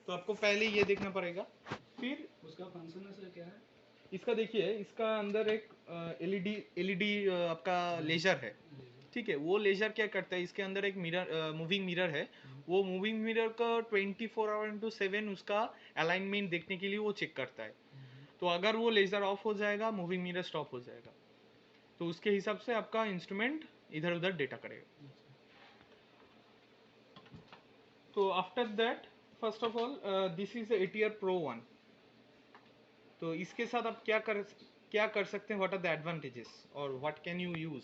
तो आपको पहले ये देखना पड़ेगा, फिर उसका फंक्शन सर क्या है? इसका देखिए, इसका अंदर एक एलईडी आपका लेजर है, ठीक है। वो लेजर क्या करता है, इसके अंदर एक मिरर, मूविंग मिरर है। वो मूविंग मिरर का 24/7 उसका अलाइनमेंट देखने के लिए वो चेक करता है। तो अगर वो लेजर ऑफ हो जाएगा, मूविंग मिरर स्टॉप हो जाएगा, तो उसके हिसाब से आपका इंस्ट्रूमेंट इधर उधर डेटा करेगा। तो after that, first of all this is ATR Pro 1। तो इसके साथ आप क्या कर सकते हैं, व्हाट आर द एडवांटेजेस और व्हाट कैन यू यूज।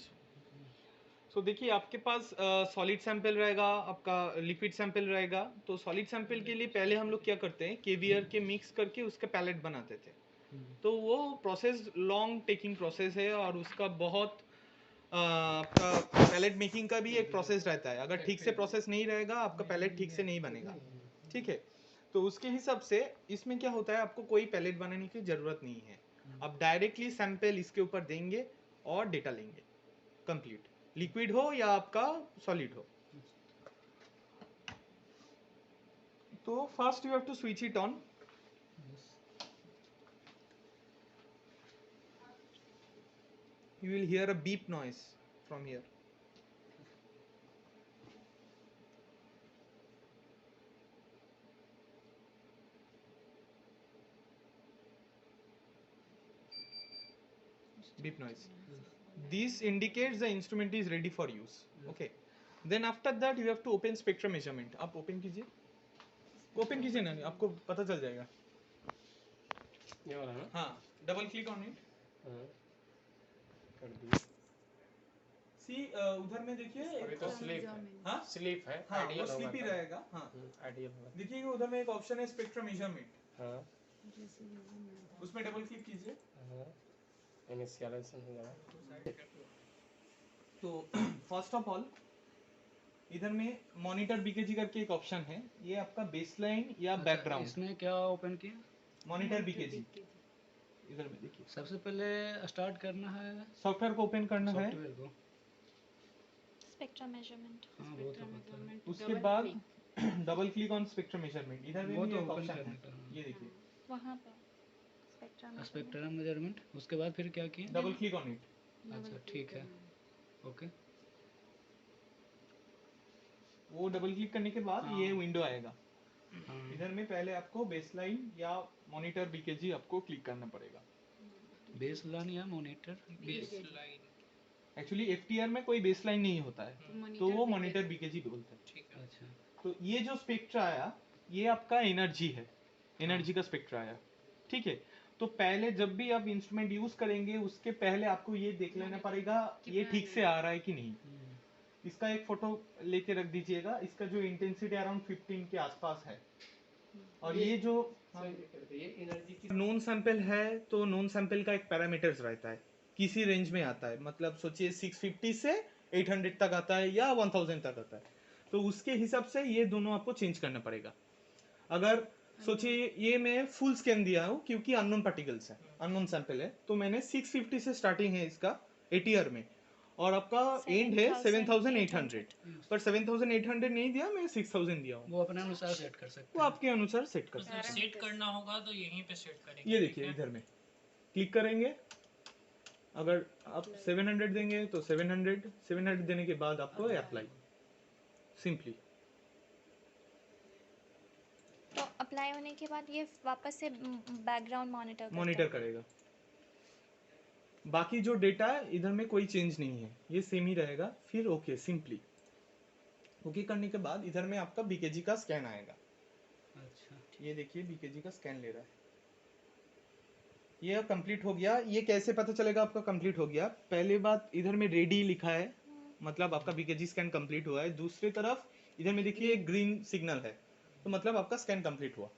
सो देखिए, आपके पास सॉलिड सैंपल रहेगा, आपका लिक्विड सैंपल रहेगा। तो सॉलिड सैंपल के लिए पहले हम लोग क्या करते हैं, केवीआर के मिक्स करके उसके पैलेट बनाते थे। तो वो प्रोसेस लॉन्ग टेकिंग प्रोसेस है, और उसका बहुत आपका पैलेट मेकिंग का भी एक प्रोसेस रहता है। अगर ठीक से प्रोसेस नहीं रहेगा, आपका पैलेट ठीक से नहीं बनेगा, ठीक है। तो उसके हिसाब से इसमें क्या होता है, आपको कोई पैलेट बनाने की जरूरत नहीं है। आप डायरेक्टली सैंपल इसके ऊपर देंगे और डेटा लेंगे, कंप्लीट, लिक्विड हो या आपका सॉलिड हो। तो first you have to switch it on. You will hear a beep noise from here. Beep noise. This indicates the instrument is ready for use. Okay. Then after that you have to open spectrum measurement. आप open कीजिए, ना, आपको पता चल जाएगा। ये वाला ना? हाँ, डबल क्लिक ऑन इट। कर दिया। सी उधर में देखिए, अभी तो स्लीप है। हाँ स्लीप है। हाँ, आइडियल वो स्लीप ही रहेगा। हाँ, आइडियल होगा। देखिए उधर में एक ऑप्शन है स्पेक्ट्रम मेजरमेंट, हाँ। उसमें डबल क्लिक कीजिए। हाँ। इनिशियलाइजेशन हो जाएगा। तो फर्स्ट ऑफ ऑल इधर में मॉनिटर बीकेजी करके एक ऑप्शन है, ये आपका बेसलाइन या बैकग्राउंड। इसमें क्या ओपन किया? मॉनिटर बीकेजी, इधर में देखिए। सबसे पहले स्टार्ट करना है सॉफ्टवेयर को ओपन करना है, सॉफ्टवेयर को। Spectrum measurement. हाँ वो तो पता है। उसके बाद double click on spectrum measurement. इधर में वो भी तो एक ओपन ऑप्शन करने है, का। ये देखिए, वहाँ पे स्पेक्ट्रम स्पेक्ट्रम मेजरमेंट। उसके बाद फिर क्या किया? Double click on it. अच्छा ठीक है, ओके। वो डबल क्लिक करने के बाद हाँ। ये विंडो आएगा। हाँ। इधर में पहले आपको बेसलाइन या मॉनिटर बीकेजी आपको क्लिक करना पड़ेगा। बेसलाइन या मॉनिटर? एक्चुअली एफटीआर में कोई बेसलाइन नहीं होता है, तो वो मॉनिटर बीकेजी बोलते हैं। अच्छा। तो ये जो स्पेक्ट्रा आया, ये आपका एनर्जी है, एनर्जी का स्पेक्ट्रा आया, ठीक है। तो पहले जब भी आप इंस्ट्रूमेंट यूज करेंगे, उसके पहले आपको ये देख लेना पड़ेगा ये ठीक से आ रहा है कि नहीं। इसका एक फोटो लेके रख दीजिएगा। इसका जो इंटेंसिटी अराउंड 15 के आसपास है, और ये जो एनर्जी की नोन सैंपल है, तो नोन सैंपल का एक पैरामीटर्स रहता है, किसी रेंज में आता है। मतलब सोचिए 650 से 800 तक आता है या 1000 तक आता है, तो उसके हिसाब से ये दोनों आपको चेंज करना पड़ेगा। अगर सोचिए ये मैं फुल स्कैन दिया हूँ, क्योंकि अननोन पार्टिकल्स है, अननोन सैंपल है, तो मैंने 650 से स्टार्टिंग है इसका एटीआर में, और आपका एंड है 7800। पर 7800 नहीं दिया, मैं 6000 दिया हूँ। वो अपने अनुसार सेट कर सकते वो आपके अनुसार सेट कर सकते हैं। सेट करना होगा तो यहीं पे सेट करेंगे। ये देखिए, इधर में क्लिक करेंगे। अगर आप 700 देंगे तो 700 देने के बाद आपको अप्लाई, सिंपली। तो अप्लाई होने के बाद ये वापस से बैकग्राउंड मॉनिटर करेगा। बाकी जो डेटा है इधर में कोई चेंज नहीं है, ये सेम ही रहेगा। फिर ओके, सिंपली ओके करने के बाद इधर में आपका बीकेजी का स्कैन आएगा। अच्छा, ये देखिए बीकेजी का स्कैन ले रहा है। ये कंप्लीट हो गया। ये कैसे पता चलेगा आपका कंप्लीट हो गया? पहली बात, इधर में रेडी लिखा है, मतलब आपका बीकेजी स्कैन कंप्लीट हुआ है। दूसरी तरफ इधर में देखिए एक ग्रीन सिग्नल है, तो मतलब आपका स्कैन कंप्लीट हुआ।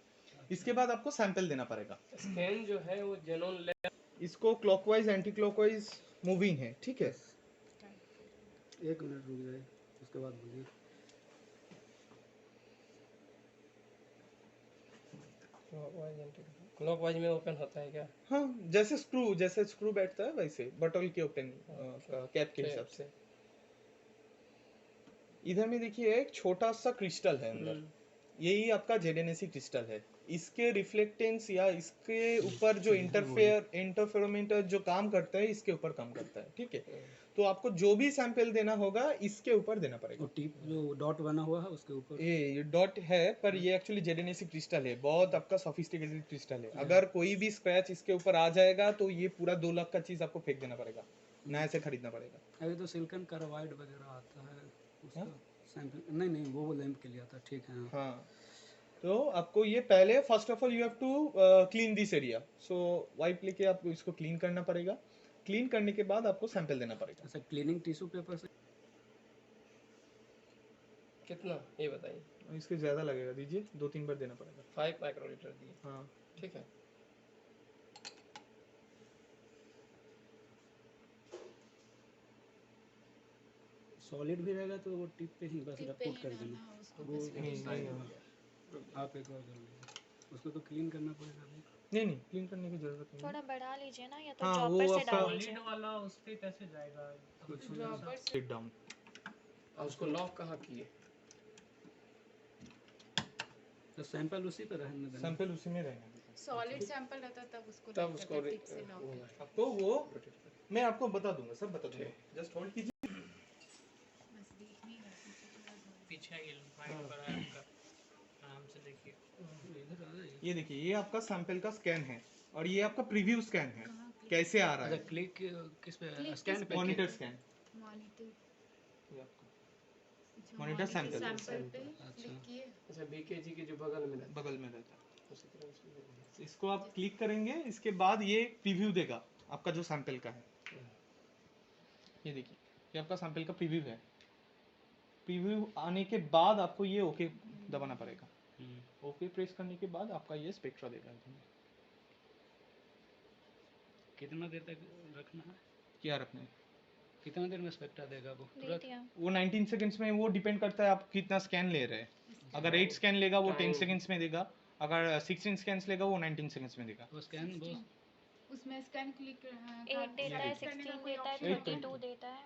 इसके बाद आपको सैंपल देना पड़ेगा। स्कैन जो है वो जेनोन इसको क्लॉकवाइज एंटी क्लॉकवाइज मूविंग है, ठीक है। 1 मिनट रुक जाए, उसके बाद बोलिए। क्लॉकवाइज में ओपन होता है क्या? हाँ, जैसे स्क्रू बैठता है वैसे, बटल के ओपन का कैप के हिसाब से। इधर में देखिए एक छोटा सा क्रिस्टल है अंदर, यही आपका जेडेनेसी क्रिस्टल है। इसके रिफ्लेक्टेंस या इसके ऊपर जो इंटरफेरोमीटर जो काम करता है इसके ऊपर काम करता है, ठीक है। तो आपको जो भी सैंपल देना होगा इसके ऊपर देना पड़ेगा। वो टिप जो डॉट बना हुआ है उसके ऊपर ये डॉट है पर ये एक्चुअली जेडेनेसी क्रिस्टल है, बहुत आपका सोफिस्टिकेटेड क्रिस्टल है। अगर कोई भी स्क्रैच इसके ऊपर आ जाएगा तो ये पूरा 2 लाख का चीज आपको फेंक देना पड़ेगा, नया से खरीदना पड़ेगा। अभी तो सिलिकॉन कार्बाइड वगैरह आता है उसका सैंपल नहीं वो लैंप के लिए आता है, ठीक है। हाँ, तो आपको ये पहले first of all you have to clean this area. So wipe लेके आपको इसको क्लीन करना पड़ेगा। क्लीन करने के बाद आपको सैंपल देना पड़ेगा। ऐसा क्लीनिंग टिश्यू पेपर से कितना ये बताइए। इसके ज़्यादा लगेगा, दीजिए 2-3 बार देना पड़ेगा। 5 माइक्रोलीटर दिए, हाँ, ठीक है। सॉलिड भी रहेगा तो वो टिप पे ही बस रपोर्ट कर देना। वो आप एक और कर लीजिए, उसको तो क्लीन करना पड़ेगा अभी। नहीं क्लीन करने की जरूरत नहीं है। थोड़ा बढ़ा लीजिए ना, या तो हाँ, ड्रॉपर वो से डाल आपका- लीजिए। सॉलिड वाला उस पे कैसे जाएगा? Sit down. और उसको लॉक कहाँ किए? तो सैंपल उसी पे रहने देना। सैंपल उसी में रहेगा। सॉलिड सैंपल रहता तब उसको तब lock उसको करके टिप से lock करके। आपको वो मैं आपको बता दूंगा, सब बता दूंगा। जस्ट होल्ड कीजिए। बस देखनी है पीछे थोड़ा सा। पीछे ये फाइट पर है आपका, आराम से देखिए। इधर आ जाइए। ये देखिए, ये आपका सैंपल का स्कैन है और ये आपका प्रीव्यू स्कैन है। कैसे आ रहा अच्छा है? क्लिक किस पे Click स्कैन पे मॉनिटर स्कैन। मॉनिटर ये आपका अच्छा, Monitor sample। सैंपल पे अच्छा। क्लिक किए। अच्छा, बीकेजी के जो बगल में रहता बगल में रहता है। है उसी तरह से। इसको आप क्लिक करेंगे, इसके बाद ये प्रीव्यू देगा आपका जो सैंपल का है। ये देखिए, ये आपका सैंपल का प्रीव्यू है। प्रीव्यू आने के बाद आपको ये ओके दबाना पड़ेगा। ओके प्रेस करने के बाद आपका ये स्पेक्ट्रा देगा। कितना देर तक रखना है? क्या रखना है? कितना देर में स्पेक्ट्रा देगा वो? दे तुरंत? दिया। वो 19 सेकंड्स में, वो डिपेंड करता है आप कितना स्कैन ले रहे हैं। अगर 8 स्कैन लेगा वो 10 सेकंड्स में देगा, अगर 16 स्कैन्स लेगा वो 19 सेकंड्स में देगा। वो स्कैन वो उसमें स्कैन क्लिक 8 देता है, 16 देता है, 32 देता है।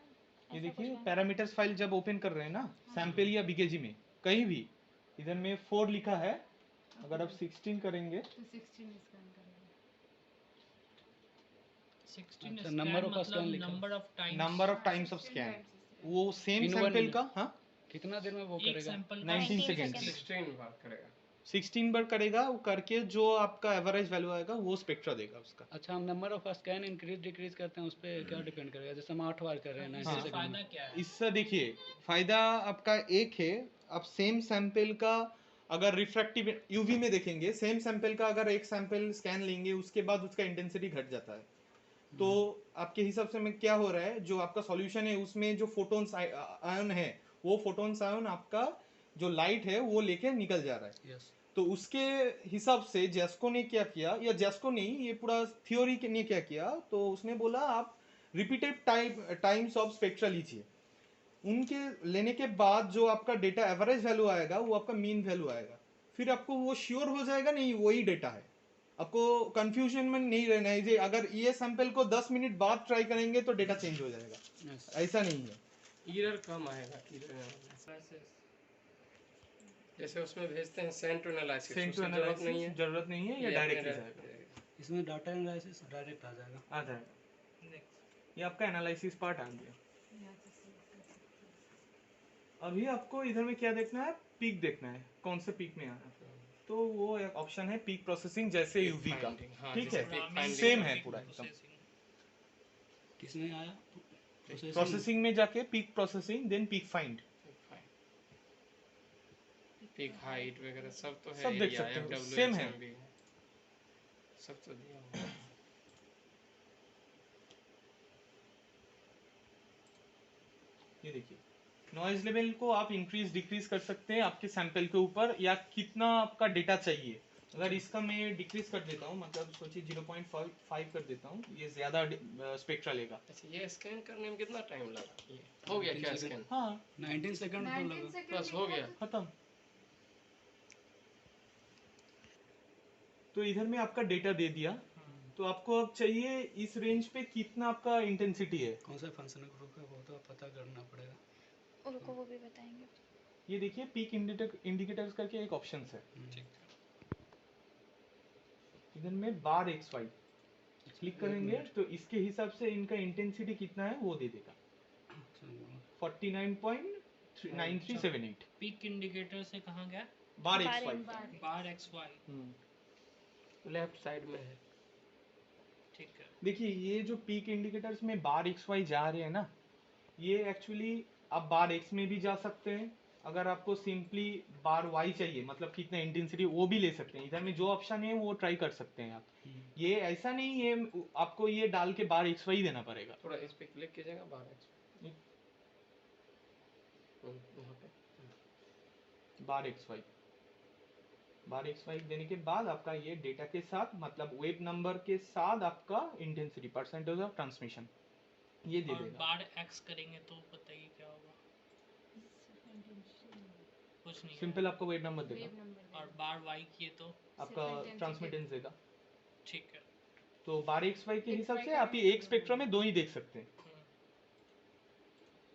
ये ऐसा देखिए, कुछ है। पैरामीटर्स फाइल जब ओपन कर रहे हैं ना, सैंपल या बीकेजी में कहीं भी, इधर में 4 लिखा है। अगर आप 16 करेंगे तो 16 स्कैन करेगा। 16 अच्छा, स्कैन number of मतलब scan लिखा है। Number of times of scan, वो same In one sample minute। का। हाँ, कितना देर में वो एक करेगा? Sample 19 second. सेकंड्स। 16 बार करेगा। 16 बार करेगा, वो करके जो आपका एवरेज वैल्यू आएगा वो स्पेक्ट्रा देगा उसका। अच्छा, हम number of scan increase decrease करते हैं उस पे क्या डिपेंड करेगा? जैसे हम 8 बार कर रहे हैं 90 हाँ। सेकंड फायदा में। क्या है? इससे देखिए, फायदा आपका एक है, आप सेम सैंपल का अगर रिफ्रैक्टिव यूवी में देखेंगे, सेम सैंपल का अगर एक सैंपल स्कैन लेंगे उसके बाद उसका इंटेंसिटी घट जाता है। तो आपके हिसाब से में क्या हो रहा है, जो आपका सॉल्यूशन है उसमें जो फोटोन्स आयन है, वो फोटोन्स आयन आपका जो लाइट है वो लेके निकल जा रहा है। यस। तो उसके हिसाब से जेस्को ने क्या किया, या जेस्को नहीं, ये पूरा थ्योरी ने क्या किया, तो उसने बोला आप रिपीटेड टाइम्स ऑफ स्पेक्ट्रा लीजिए। उनके लेने के बाद जो आपका डेटा एवरेज वैल्यू आएगा वो आपका मीन वैल्यू आएगा। फिर आपको वो श्योर हो जाएगा नहीं वही डेटा है। आपको कंफ्यूजन में नहीं रहना है। अगर ये सैंपल को 10 मिनट बाद ट्राई करेंगे तो डेटा चेंज हो जाएगा, यस। ऐसा नहीं है। एरर कम आएगा। जैसे उसमें भेजते हैं send to analysis, sent to जरूरत नहीं है। जरूरत नहीं है, या ये डायरेक्ट अपने जाएगा, इसमें डाटा एनालिसिस डायरेक्ट आ जाएगा। आ जाएगा। ये आपका एनालिसिस पार्ट आ गया। अभी आपको इधर में क्या देखना है, पीक देखना है, कौन से पीक में आना है। तो वो एक ऑप्शन है पीक प्रोसेसिंग, जैसे यूवी का, हाँ, ठीक जैसे है, peak finding सेम का है peak पूरा एकदम। किसमें आया? प्रोसेसिंग में जाके peak processing, then peak find, peak height वगैरह सब तो है। सब देख area, सकते हो, FWH, same है। MB, सब तो दिया हुआ है। ये देखिए, नॉइज लेवल को आप इंक्रीज डिक्रीज कर सकते हैं आपके सैंपल के ऊपर, या कितना आपका डेटा चाहिए। अगर इसका मैं डिक्रीज कर देता हूँ, मतलब सोचिए 0.5 कर देता हूँ, ये ज्यादा स्पेक्ट्रा लेगा। अच्छा, ये स्कैन करने में कितना टाइम लगा? ये हो गया क्या स्कैन? हाँ, 19 सेकंड तो 19 लगा। सेकंड बस हो गया। खत्म। तो इधर में आपका डेटा दे दिया। तो आपको अब चाहिए इस रेंज पे कितना आपका इंटेंसिटी है। कौन सा फंक्शन ग्रुप है वो तो पता करना पड़ेगा। उनको वो भी बताएंगे। ये देखिए पीक इंडिकेटर्स करके एक ऑप्शन है, ठीक है। इधर में बार एक्स वाई क्लिक करेंगे तो इसके हिसाब से इनका इंटेंसिटी कितना है वो दे देगा, 49.9378 पीक इंडिकेटर से कहाँ गया? बार एक्स वाई। बार एक्स वाई। लेफ्ट साइड में है। ठीक है। देखिए ये जो पीक इंडिकेटर्स में बार एक्स वाई जा रहे हैं ना, ये एक्चुअली आप बार एक्स में भी जा सकते हैं, अगर आपको सिंपली बार वाई चाहिए मतलब कितना इंटेंसिटी वो भी ले सकते हैं। इधर में जो ऑप्शन है वो ट्राई कर सकते हैं आप। ये ऐसा नहीं है आपको ये डाल के बार एक्स वाई देना पड़ेगा। थोड़ा इस पे क्लिक कीजिएगा, बाहर यहाँ पे बार एक्स वाई देने के बाद आपका ये डेटा के साथ मतलब वेब नंबर के साथ आपका इंटेंसिटी परसेंटेज ऑफ ट्रांसमिशन ये दे और देगा। बार एक्स करेंगे तो बताइए क्या होगा? कुछ नहीं सिंपल आपको वेब नंबर देगा होगा। और बार वाई किए तो? आपका ट्रांसमिटेंस देगा। ठीक है। तो बार एक्स वाई के हिसाब से आप ये एक स्पेक्ट्रम में दो ही देख सकते हैं।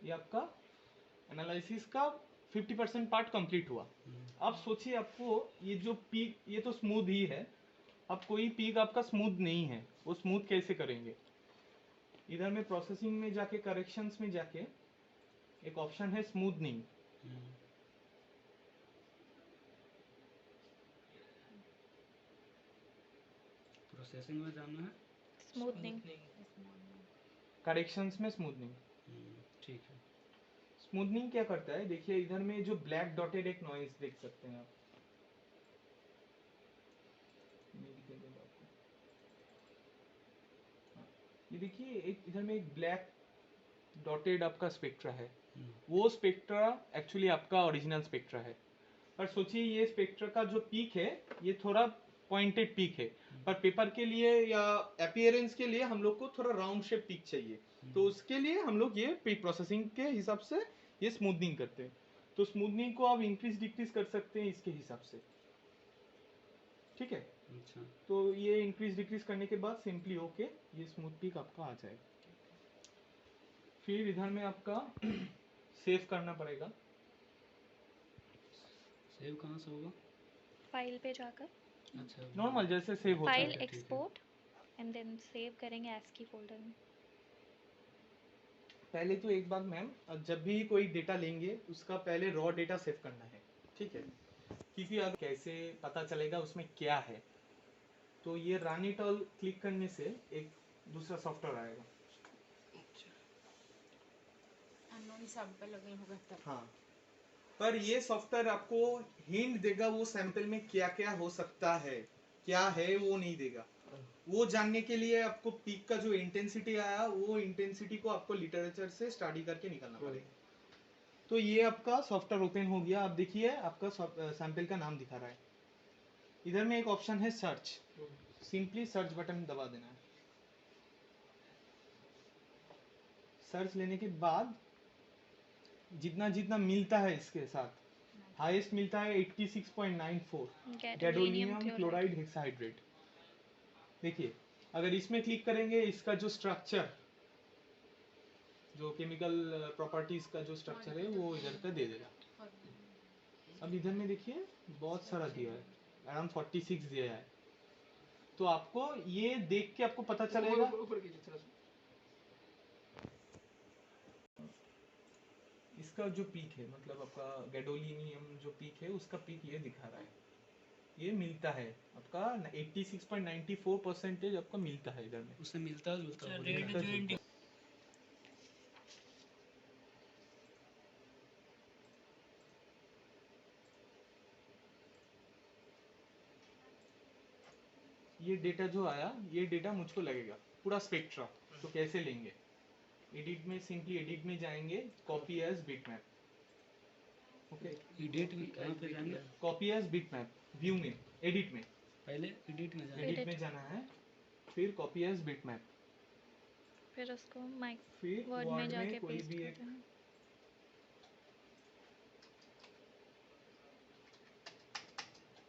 ये आपका एनालिसिस का 50% पार्ट कंप्लीट हुआ। अब सोचिए आपको ये जो पीक ये तो स्मूथ ही है, अब कोई पीक आपका स्मूथ नहीं है, वो स्मूथ कैसे करेंगे? इधर में प्रोसेसिंग में जाके करेक्शंस में जाके एक ऑप्शन है स्मूथनिंग। प्रोसेसिंग में जाना है, स्मूथनिंग। करेक्शंस में स्मूथनिंग। ठीक है। स्मूथनिंग क्या करता है, देखिए इधर में जो ब्लैक डॉटेड एक नॉइज देख सकते हैं आप, ये देखिए एक इधर में एक ब्लैक डॉटेड आपका स्पेक्ट्रा है, वो स्पेक्ट्रा एक्चुअली आपका ओरिजिनल स्पेक्ट्रा है। पर सोचिए ये स्पेक्ट्रा का जो पीक है ये थोड़ा पॉइंटेड पीक है, पर पेपर के लिए या अपीयरेंस के लिए हम लोग को थोड़ा राउंड शेप पीक चाहिए, तो उसके लिए हम लोग ये प्री प्रोसेसिंग के हिसाब से ये स्मूथनिंग करते हैं। तो स्मूथनिंग को आप इंक्रीज डिक्रीज कर सकते हैं इसके हिसाब से, ठीक है। अच्छा, तो ये इंक्रीज डिक्रीज करने के बाद सिंपली ओके ये स्मूथ पीक आपका आ जाएगा। फिर इधर में आपका सेव करना पड़ेगा। सेव कहाँ से होगा? फाइल पे जाकर अच्छा, नॉर्मल जैसे सेव होता फाइल है। ठीक है। एक्सपोर्ट एंड देन सेव करेंगे ASCII फोल्डर में। पहले तो एक बात मैम, जब भी कोई डेटा लेंगे उसका पहले रॉ डेटा सेव करना है, ठीक है, क्योंकि अब कैसे पता चलेगा उसमें क्या है। तो ये रन इट ऑल क्लिक करने से एक दूसरा सॉफ्टवेयर आएगा। अननोन सैंपल अगर होगा तब। हाँ, पर ये सॉफ्टवेयर आपको हिंट देगा वो सैंपल में क्या क्या हो सकता है, क्या है वो नहीं देगा। वो जानने के लिए आपको पीक का जो इंटेंसिटी आया वो इंटेंसिटी को आपको लिटरेचर से स्टडी करके निकालना पड़ेगा। तो ये आपका सॉफ्टवेयर ओपन हो गया। आप देखिए आपका सैंपल का नाम दिखा रहा है। इधर में एक ऑप्शन है सर्च, सिंपली सर्च बटन दबा देना है। सर्च लेने के बाद जितना जितना मिलता है इसके साथ, हाईएस्ट मिलता है 86.94 गैडोलिनियम क्लोराइड हेक्साहाइड्रेट। देखिए अगर इसमें क्लिक करेंगे इसका जो स्ट्रक्चर, जो केमिकल प्रॉपर्टीज का जो स्ट्रक्चर है वो इधर का दे देगा। अब इधर में देखिए बहुत सारा दिया है, अराउंड 46 दिया है। तो आपको ये देख के आपको पता चलेगा ऊपर कीजिए थोड़ा सा। इसका जो पीक है मतलब आपका गैडोलिनियम जो पीक है उसका पीक ये दिखा रहा है, ये मिलता है आपका 86.94% आपका मिलता है इधर में। उससे मिलता जुलता अच्छा, हो रेड जाएगा। जो इंडिकेटर ये डेटा जो आया ये डेटा मुझको लगेगा पूरा स्पेक्ट्रा। तो कैसे लेंगे, एडिट में सिंपली एडिट में जाएंगे, copy as bitmap. Okay, edit में कहाँ पे जाएंगे? कॉपी एज बिटमैप, व्यू में, एडिट में, पहले एडिट में जाएंगे। एडिट में जाना है, फिर कॉपी एज बिटमैप, फिर उसको माइक फिर वर्ड में वर्ड जाके में कोई पेस्ट भी कर एक देना।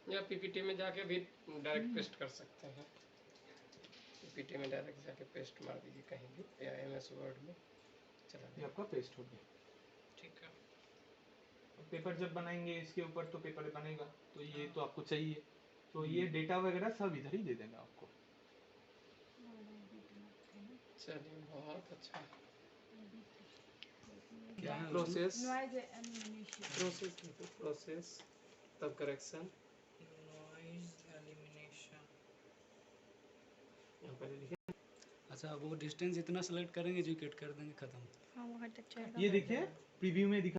या पीपीटी में जाके भी डायरेक्ट पेस्ट कर सकते हैं। पीपीटी में डायरेक्ट जाके पेस्ट मार दीजिए कहीं भी, या एमएस वर्ड में चला ये आपका पेस्ट हो गया। ठीक है। पेपर जब बनाएंगे इसके ऊपर तो पेपर बनेगा, तो ये तो आपको चाहिए, तो ये डेटा वगैरह सब इधर ही दे देगा आपको। चलिए बहुत अच्छा। क्या है उसमें? Process Noise elimination. प्रोसेस तब करेक्शन नॉइज एलिमिनेशन। यहाँ पहले लिखे अच्छा वो डिस्टेंस इतना सेलेक्ट करेंगे जो कट कर देंगे, खत्म। हाँ बहुत अच्छा है। ये देखिए प्रीव्यू में दिखा